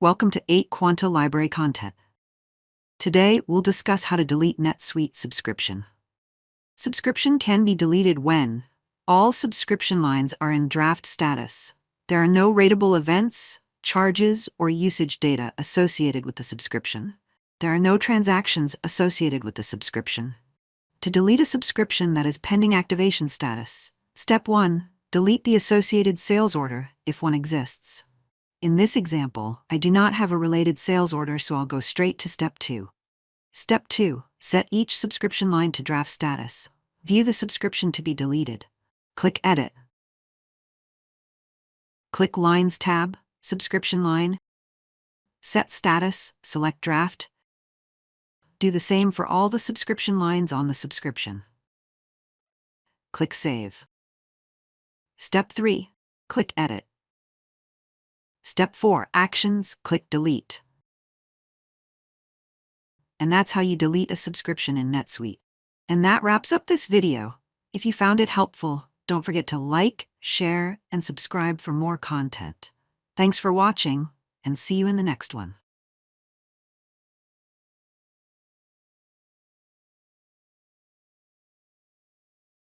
Welcome to 8 Quanta Library Content. Today, we'll discuss how to delete NetSuite subscription. Subscription can be deleted when all subscription lines are in draft status. There are no rateable events, charges, or usage data associated with the subscription. There are no transactions associated with the subscription. To delete a subscription that is pending activation status, Step 1. Delete the associated sales order if one exists. In this example, I do not have a related sales order, so I'll go straight to Step 2. Step 2. Set each subscription line to draft status. View the subscription to be deleted. Click Edit. Click Lines tab, Subscription line. Set status, select Draft. Do the same for all the subscription lines on the subscription. Click Save. Step 3. Click Edit. Step 4. Actions, click Delete. And that's how you delete a subscription in NetSuite. And that wraps up this video. If you found it helpful, don't forget to like, share, and subscribe for more content. Thanks for watching, and see you in the next one.